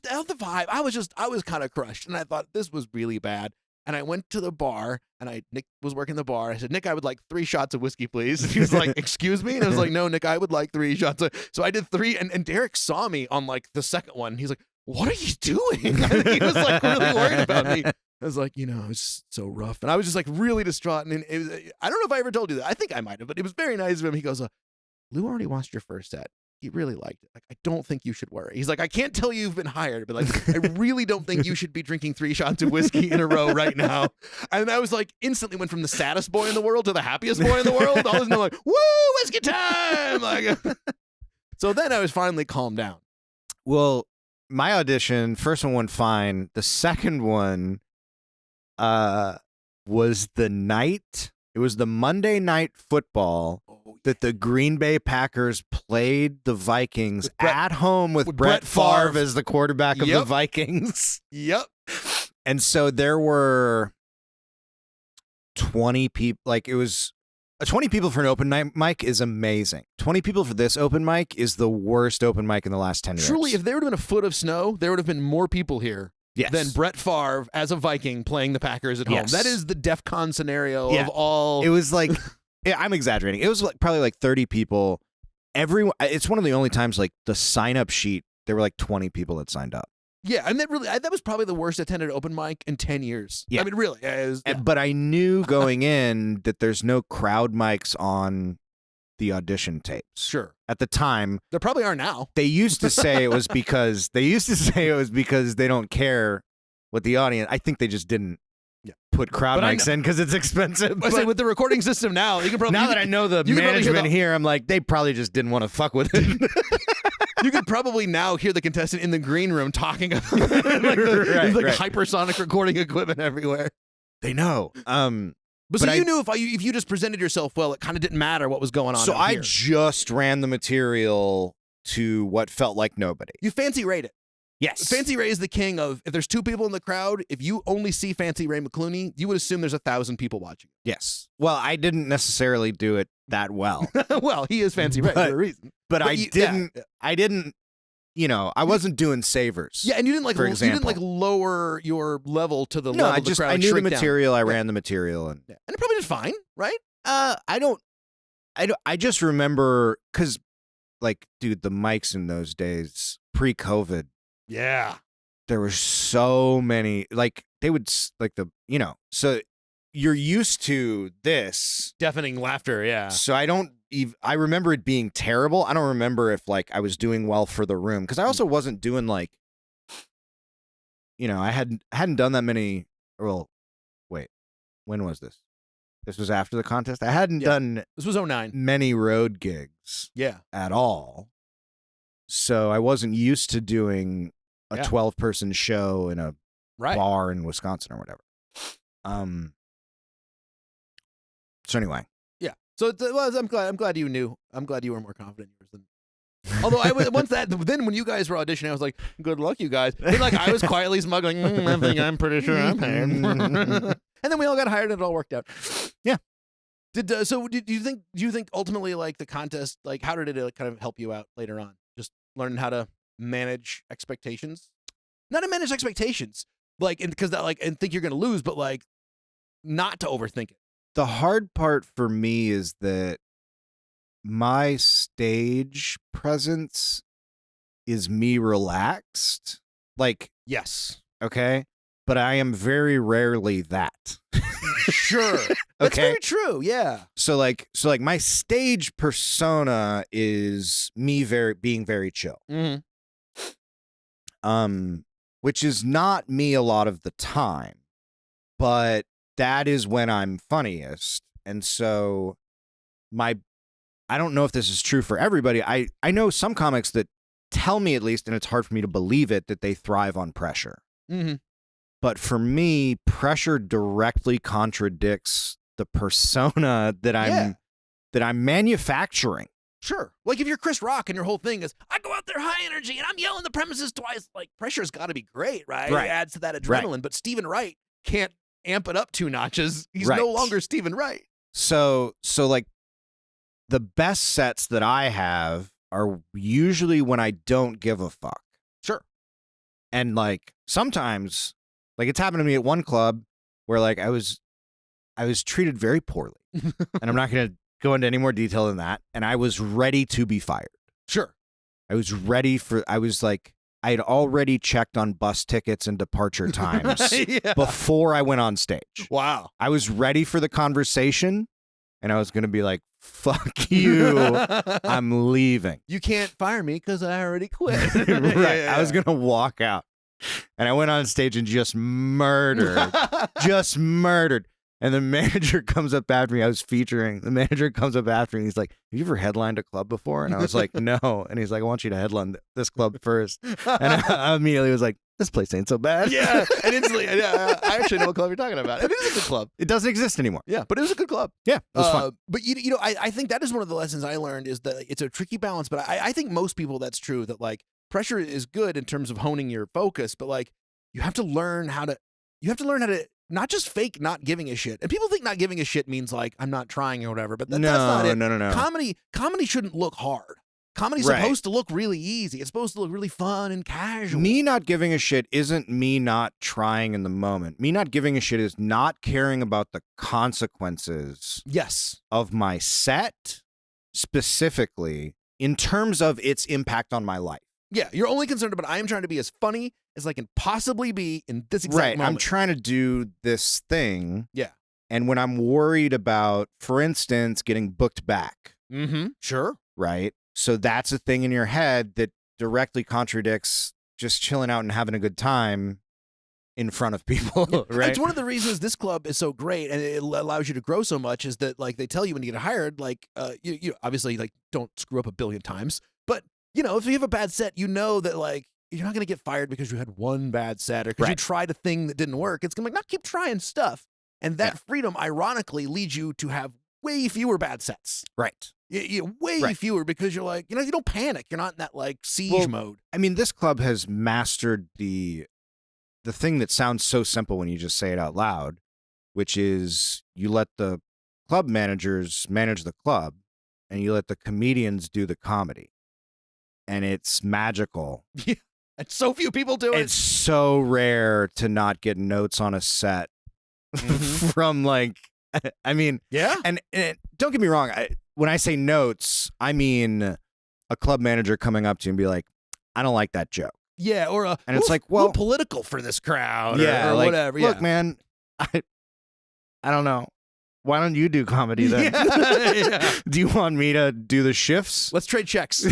Speaker 1: out the vibe. I was kind of crushed, and I thought this was really bad. And I went to the bar, and Nick was working the bar. I said, Nick, I would like 3 shots of whiskey, please. And he was like, excuse me? And I was like, no, Nick, I would like 3 shots. So I did 3, and Derek saw me on like the second one. He's like, what are you doing? I think he was like really worried about me. I was like, it's so rough. And I was just like really distraught. And it was, I don't know if I ever told you that. I think I might have, but it was very nice of him. He goes, Lou already watched your first set. he really liked it. Like, I don't think you should worry. He's like, I can't tell you've been hired, but like, I really don't think you should be drinking 3 shots of whiskey in a row right now. And I was like, instantly went from the saddest boy in the world to the happiest boy in the world. All of a sudden, I'm like, woo, whiskey time! Like, so then I was finally calmed down.
Speaker 2: Well, my audition, first one went fine. The second one was the night. It was the Monday Night Football that the Green Bay Packers played the Vikings at home with Brett Favre as the quarterback of the Vikings.
Speaker 1: Yep.
Speaker 2: And so there were 20 people. Like, it was 20 people for an open mic is amazing. 20 people for this open mic is the worst open mic in the last 10 years.
Speaker 1: Truly, if there would have been a foot of snow, there would have been more people here.
Speaker 2: Yes.
Speaker 1: Than Brett Favre as a Viking playing the Packers at home.
Speaker 2: Yes.
Speaker 1: That is the DEF CON scenario of all.
Speaker 2: It was like, I'm exaggerating. It was like probably like 30 people. Everyone. It's one of the only times like the sign up sheet, there were like 20 people that signed up.
Speaker 1: Yeah, and that was probably the worst attended open mic in 10 years.
Speaker 2: Yeah.
Speaker 1: I mean, really. It was,
Speaker 2: But I knew going in that there's no crowd mics on the audition tapes.
Speaker 1: Sure.
Speaker 2: At the time,
Speaker 1: there probably are now.
Speaker 2: They used to say it was because they don't care what the audience. I think they just didn't put crowd mics in because it's expensive.
Speaker 1: I say with the recording system now, you can probably
Speaker 2: that I know the management here, I'm like, they probably just didn't want to fuck with it.
Speaker 1: You could probably now hear the contestant in the green room talking about like hypersonic recording equipment everywhere.
Speaker 2: They know.
Speaker 1: But so you knew if you just presented yourself well, it kind of didn't matter what was going on.
Speaker 2: So I just ran the material to what felt like nobody.
Speaker 1: You fancy rate it.
Speaker 2: Yes.
Speaker 1: Fancy Ray is the king of, if there's 2 people in the crowd, if you only see Fancy Ray McClooney, you would assume there's 1,000 people watching.
Speaker 2: Yes. Well, I didn't necessarily do it that well.
Speaker 1: Well, he is Fancy Ray for a reason.
Speaker 2: But I didn't, you know, I wasn't doing savers.
Speaker 1: Yeah, and you didn't lower your level to the level of the crowd.
Speaker 2: I knew the material, I ran the material. And
Speaker 1: it probably did fine, right?
Speaker 2: I just remember, because, like, dude, the mics in those days, pre-COVID,
Speaker 1: yeah,
Speaker 2: there were so many, like, they would, like, so you're used to this.
Speaker 1: Deafening laughter, yeah.
Speaker 2: So I remember it being terrible. I don't remember if, like, I was doing well for the room, because I also wasn't doing, like, you know, I hadn't done that many, well, wait, when was this? This was after the contest? I hadn't done
Speaker 1: this was 2009.
Speaker 2: Many road gigs at all. So I wasn't used to doing a 12-person show in a bar in Wisconsin or whatever. So anyway.
Speaker 1: Yeah. So I'm glad you knew. I'm glad you were more confident in yours than. Although then when you guys were auditioning, I was like, good luck, you guys. And like I was quietly smuggling, I think I'm pretty sure I'm hired. And then we all got hired and it all worked out.
Speaker 2: Yeah.
Speaker 1: Do you think ultimately, like, the contest, like, how did it kind of help you out later on? Just learning how to manage expectations? Not to manage expectations, like, and think you're going to lose, but like not to overthink it.
Speaker 2: The hard part for me is that my stage presence is me relaxed. Like,
Speaker 1: yes.
Speaker 2: Okay. But I am very rarely that.
Speaker 1: Sure. That's very true. Yeah.
Speaker 2: So like my stage persona is me being very chill.
Speaker 1: Mm-hmm.
Speaker 2: Which is not me a lot of the time, but that is when I'm funniest. And so I don't know if this is true for everybody. I know some comics that tell me, at least, and it's hard for me to believe it, that they thrive on pressure.
Speaker 1: Mm-hmm.
Speaker 2: But for me, pressure directly contradicts the persona that I'm manufacturing.
Speaker 1: Sure. Like if you're Chris Rock and your whole thing is, I go out there high energy and I'm yelling the premises twice, like pressure's got to be great, right? It adds to that adrenaline. Right. But Stephen Wright can't amp it up 2 notches. He's no longer Stephen Wright.
Speaker 2: So like the best sets that I have are usually when I don't give a fuck.
Speaker 1: Sure.
Speaker 2: And like sometimes, like it's happened to me at one club where like I was treated very poorly. And I'm not going to go into any more detail than that. And I was ready to be fired.
Speaker 1: Sure.
Speaker 2: I had already checked on bus tickets and departure times before I went on stage.
Speaker 1: Wow.
Speaker 2: I was ready for the conversation and I was going to be like, fuck you, I'm leaving.
Speaker 1: You can't fire me because I already quit.
Speaker 2: Right. I was going to walk out. And I went on stage and just murdered. And the manager comes up after me. I was featuring. The manager comes up after me. And he's like, have you ever headlined a club before? And I was like, no. And he's like, I want you to headline this club first. And I immediately was like, this place ain't so bad.
Speaker 1: Yeah. And instantly, I actually know what club you're talking about. It is a good club.
Speaker 2: It doesn't exist anymore.
Speaker 1: Yeah, but it was a good club.
Speaker 2: Yeah, it was fun.
Speaker 1: But you know, I think that is one of the lessons I learned is that it's a tricky balance. But I think most people, that's true, that like pressure is good in terms of honing your focus, but like you have to learn how to not just fake not giving a shit. And people think not giving a shit means like I'm not trying or whatever, but that's not it.
Speaker 2: No.
Speaker 1: Comedy shouldn't look hard. Comedy's supposed to look really easy. It's supposed to look really fun and casual.
Speaker 2: Me not giving a shit isn't me not trying in the moment. Me not giving a shit is not caring about the consequences of my set specifically in terms of its impact on my life.
Speaker 1: Yeah, you're only concerned about I am trying to be as funny as I can possibly be in this exact moment.
Speaker 2: I'm trying to do this thing.
Speaker 1: Yeah.
Speaker 2: And when I'm worried about, for instance, getting booked back.
Speaker 1: Mm-hmm. Sure.
Speaker 2: Right? So that's a thing in your head that directly contradicts just chilling out and having a good time in front of people, right?
Speaker 1: It's one of the reasons this club is so great and it allows you to grow so much is that like they tell you when you get hired, like you obviously like don't screw up a billion times, but you know, if you have a bad set, you know that like you're not going to get fired because you had one bad set or because you tried a thing that didn't work. It's going to be like, no, keep trying stuff. And that freedom ironically leads you to have way fewer bad sets.
Speaker 2: Right.
Speaker 1: Way fewer because you're like, you know, you don't panic. You're not in that like siege mode.
Speaker 2: I mean, this club has mastered the thing that sounds so simple when you just say it out loud, which is you let the club managers manage the club and you let the comedians do the comedy. And it's magical.
Speaker 1: Yeah. And so few people do it.
Speaker 2: It's so rare to not get notes on a set from like, I mean, and don't get me wrong. When I say notes, I mean a club manager coming up to you and be like, I don't like that joke.
Speaker 1: Yeah, or
Speaker 2: and it's like, well,
Speaker 1: political for this crowd,
Speaker 2: yeah,
Speaker 1: or
Speaker 2: like,
Speaker 1: whatever.
Speaker 2: Look, man, I don't know. Why don't you do comedy then? Do you want me to do the shifts?
Speaker 1: Let's trade checks.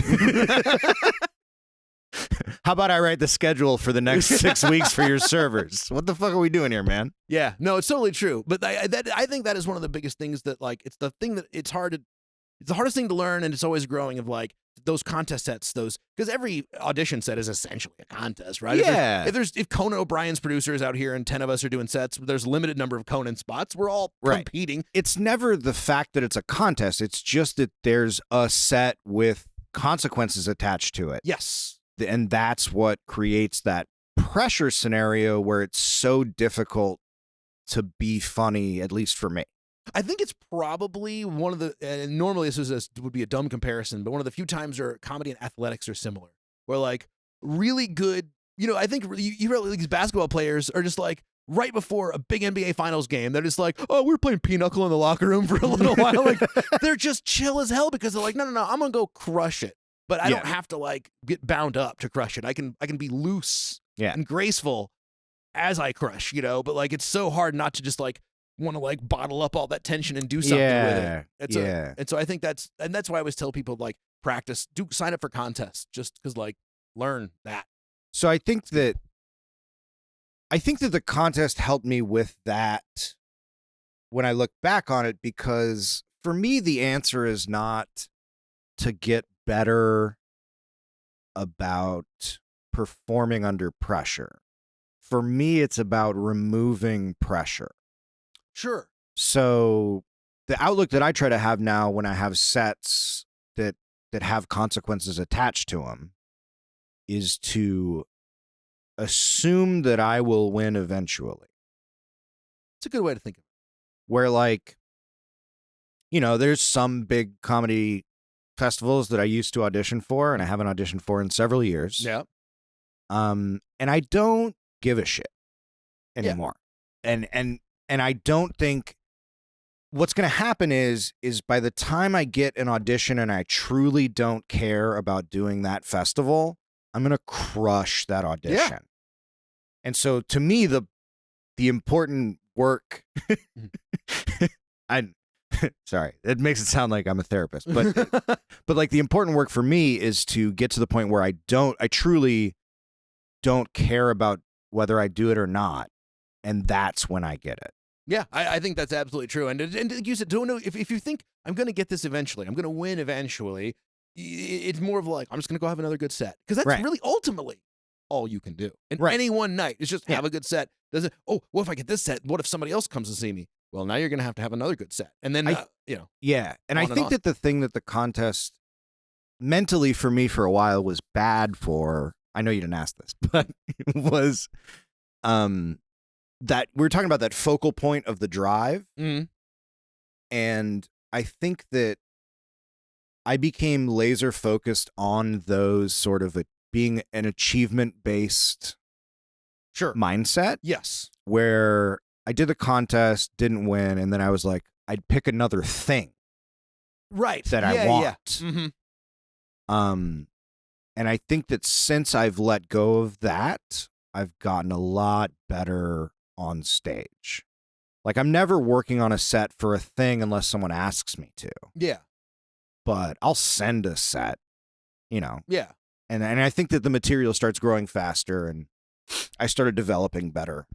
Speaker 2: How about I write the schedule for the next 6 weeks for your servers? What the fuck are we doing here, man?
Speaker 1: Yeah, no, it's totally true. But I think that is one of the biggest things that like it's the thing that it's the hardest thing to learn, and it's always growing of like those contest sets, because every audition set is essentially a contest, right?
Speaker 2: Yeah.
Speaker 1: If Conan O'Brien's producer is out here and 10 of us are doing sets, there's a limited number of Conan spots. We're all competing.
Speaker 2: It's never the fact that it's a contest. It's just that there's a set with consequences attached to it.
Speaker 1: Yes.
Speaker 2: And that's what creates that pressure scenario where it's so difficult to be funny, at least for me.
Speaker 1: I think it's probably one of the, and normally this would be a dumb comparison, but one of the few times where comedy and athletics are similar, where like really good, you know, I think you really, these basketball players are just like, right before a big NBA Finals game, they're just like, oh, we're playing pinochle in the locker room for a little while. Like they're just chill as hell because they're like, no, I'm going to go crush it. But I don't have to like get bound up to crush it. I can be loose and graceful as I crush, you know, but like it's so hard not to just like want to like bottle up all that tension and do something with it. And so I think that's why I always tell people like practice, sign up for contests just because like learn that.
Speaker 2: So I think that the contest helped me with that when I look back on it, because for me, the answer is not to get better about performing under pressure. For me, it's about removing pressure.
Speaker 1: Sure.
Speaker 2: So the outlook that I try to have now when I have sets that have consequences attached to them is to assume that I will win eventually.
Speaker 1: It's a good way to think of it.
Speaker 2: Where like, you know, there's some big comedy festivals that I used to audition for and I haven't auditioned for in several years.
Speaker 1: Yeah.
Speaker 2: And I don't give a shit anymore. Yeah. And I don't think what's going to happen is by the time I get an audition and I truly don't care about doing that festival, I'm going to crush that audition. Yeah. And so to me, the important work, Sorry, it makes it sound like I'm a therapist, but but like the important work for me is to get to the point where I truly don't care about whether I do it or not, and that's when I get it.
Speaker 1: Yeah, I think that's absolutely true. And you said, don't know if you think I'm going to get this eventually, I'm going to win eventually. It's more of like I'm just going to go have another good set, because that's really ultimately all you can do in any one night. Is just have a good set. Doesn't well, if I get this set, what if somebody else comes to see me? Well, now you're going to have another good set, and then
Speaker 2: and I think that the thing that the contest mentally for me for a while was bad for. I know you didn't ask this, but it was that we were talking about that focal point of the drive, and I think that I became laser focused on those sort of being an achievement based mindset.
Speaker 1: Yes,
Speaker 2: where I did the contest, didn't win, and then I was like, I'd pick another thing, that I want. And I think that since I've let go of that, I've gotten a lot better on stage. Like, I'm never working on a set for a thing unless someone asks me to.
Speaker 1: Yeah.
Speaker 2: But I'll send a set,
Speaker 1: Yeah.
Speaker 2: And I think that the material starts growing faster, and I started developing better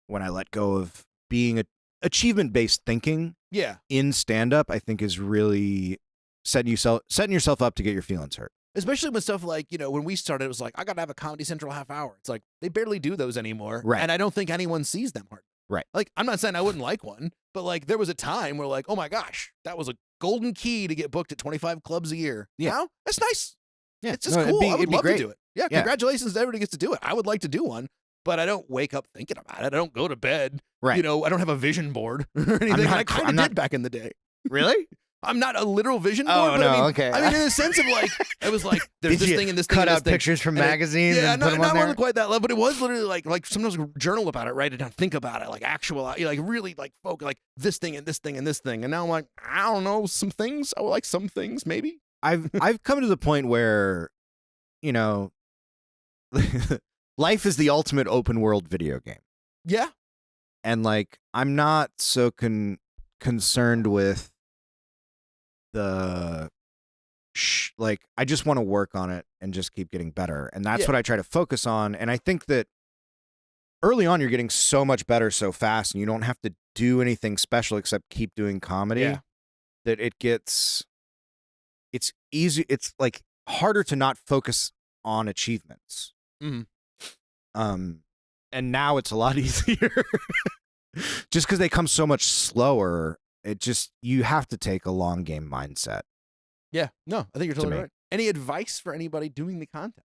Speaker 2: when I let go of being achievement-based thinking.
Speaker 1: Yeah.
Speaker 2: In stand-up, I think is really setting yourself up to get your feelings hurt.
Speaker 1: Especially with stuff like, when we started, it was like, I got to have a Comedy Central half hour. It's like, they barely do those anymore.
Speaker 2: Right.
Speaker 1: And I don't think anyone sees them hard.
Speaker 2: Right.
Speaker 1: Like, I'm not saying I wouldn't like one, but like, there was a time where like, oh my gosh, that was a golden key to get booked at 25 clubs a year.
Speaker 2: Yeah.
Speaker 1: Now, that's nice.
Speaker 2: Yeah.
Speaker 1: It's just cool. I would love to do it. Yeah.
Speaker 2: Yeah.
Speaker 1: Congratulations to everybody who gets to do it. I would like to do one, but I don't wake up thinking about it. I don't go to bed.
Speaker 2: Right.
Speaker 1: I don't have a vision board or anything. I kind of did back in the day.
Speaker 2: Really?
Speaker 1: I'm not a literal vision board.
Speaker 2: Oh,
Speaker 1: but
Speaker 2: no, okay.
Speaker 1: I mean, in the sense of like, it was like, there's this thing and this thing.
Speaker 2: Cut
Speaker 1: and this
Speaker 2: out
Speaker 1: thing.
Speaker 2: pictures from magazines and put them on
Speaker 1: not
Speaker 2: there?
Speaker 1: really quite that level, but it was literally like sometimes journal about it, write it down, think about it, like really like focus, like this thing and this thing and this thing. And now I'm like, I don't know, some things. I would like some things, maybe.
Speaker 2: I've come to the point where, life is the ultimate open world video game.
Speaker 1: Yeah.
Speaker 2: And like, I'm not so concerned with the I just want to work on it and just keep getting better. And that's what I try to focus on. And I think that early on, you're getting so much better so fast, and you don't have to do anything special except keep doing comedy.
Speaker 1: Yeah.
Speaker 2: That it's easy. It's like harder to not focus on achievements.
Speaker 1: Mm-hmm.
Speaker 2: And now it's a lot easier just because they come so much slower. You have to take a long game mindset.
Speaker 1: Yeah. No, I think you're totally right. Any advice for anybody doing the contest?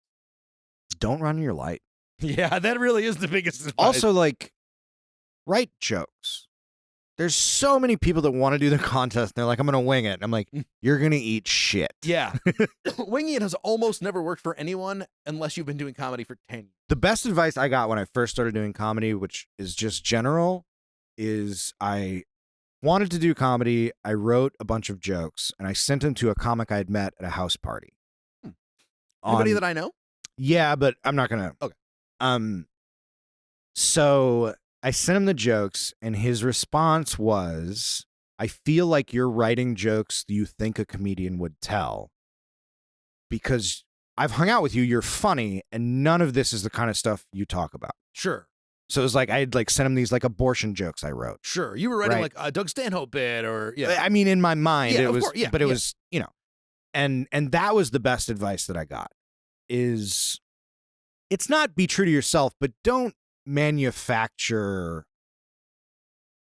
Speaker 2: Don't run your light.
Speaker 1: Yeah, that really is the biggest advice.
Speaker 2: Also, like, write jokes. There's so many people that want to do the contest, and they're like, I'm going to wing it. And I'm like, you're going to eat shit.
Speaker 1: Yeah. Winging it has almost never worked for anyone unless you've been doing comedy for 10 years.
Speaker 2: The best advice I got when I first started doing comedy, which is just general, is I wanted to do comedy. I wrote a bunch of jokes, and I sent them to a comic I'd met at a house party.
Speaker 1: Anybody that I know?
Speaker 2: Yeah, but I'm not going to.
Speaker 1: Okay.
Speaker 2: So I sent him the jokes, and his response was, I feel like you're writing jokes you think a comedian would tell because I've hung out with you, you're funny, and none of this is the kind of stuff you talk about.
Speaker 1: Sure.
Speaker 2: So it was like, I had like sent him these like abortion jokes I wrote.
Speaker 1: Sure. You were writing like a Doug Stanhope bit or,
Speaker 2: I mean, in my mind, it was, but it
Speaker 1: was,
Speaker 2: and that was the best advice that I got is it's not be true to yourself, but don't manufacture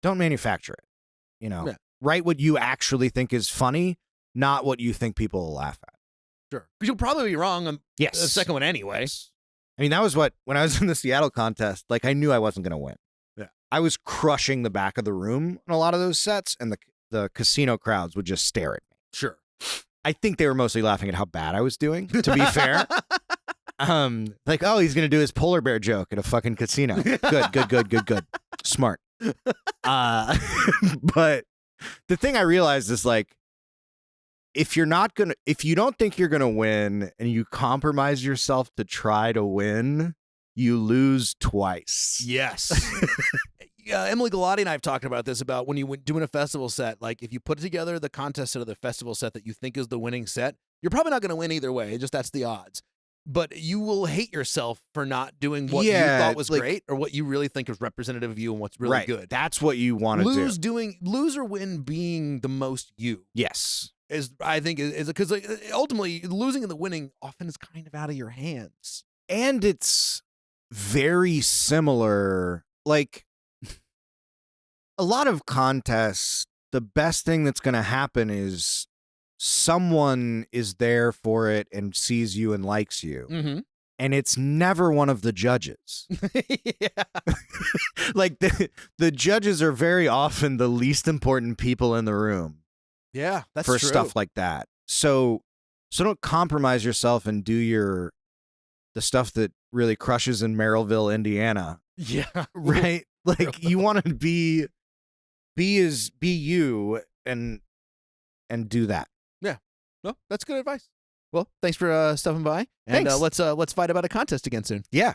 Speaker 2: it, Write what you actually think is funny, not what you think people will laugh at.
Speaker 1: Sure. Because you'll probably be wrong on the second one anyway.
Speaker 2: Yes. I mean, that was when I was in the Seattle contest, like I knew I wasn't going to win.
Speaker 1: Yeah.
Speaker 2: I was crushing the back of the room on a lot of those sets, and the casino crowds would just stare at me.
Speaker 1: Sure.
Speaker 2: I think they were mostly laughing at how bad I was doing, to be fair. Like, oh, he's going to do his polar bear joke at a fucking casino. Good. Smart. But the thing I realized is like, if you don't think you're going to win and you compromise yourself to try to win, you lose twice.
Speaker 1: Yes. Emily Galati and I have talked about this, about when you doing a festival set. Like, if you put together the contest set of the festival set that you think is the winning set, you're probably not going to win either way. Just that's the odds. But you will hate yourself for not doing what you thought was great, or what you really think is representative of you and what's really good.
Speaker 2: That's what you want to do.
Speaker 1: Lose or win being the most you.
Speaker 2: Yes.
Speaker 1: I think is because ultimately losing and the winning often is kind of out of your hands.
Speaker 2: And it's very similar. Like, a lot of contests, the best thing that's going to happen is someone is there for it and sees you and likes you.
Speaker 1: Mm-hmm.
Speaker 2: And it's never one of the judges. Like, the judges are very often the least important people in the room.
Speaker 1: Yeah, that's
Speaker 2: for
Speaker 1: true.
Speaker 2: Stuff like that. So don't compromise yourself and do the stuff that really crushes in Merrillville, Indiana.
Speaker 1: Yeah.
Speaker 2: Right? Like, you want to be you and do that.
Speaker 1: Yeah. Well, that's good advice. Well, thanks for stopping by. And
Speaker 2: Thanks.
Speaker 1: let's fight about a contest again soon.
Speaker 2: Yeah.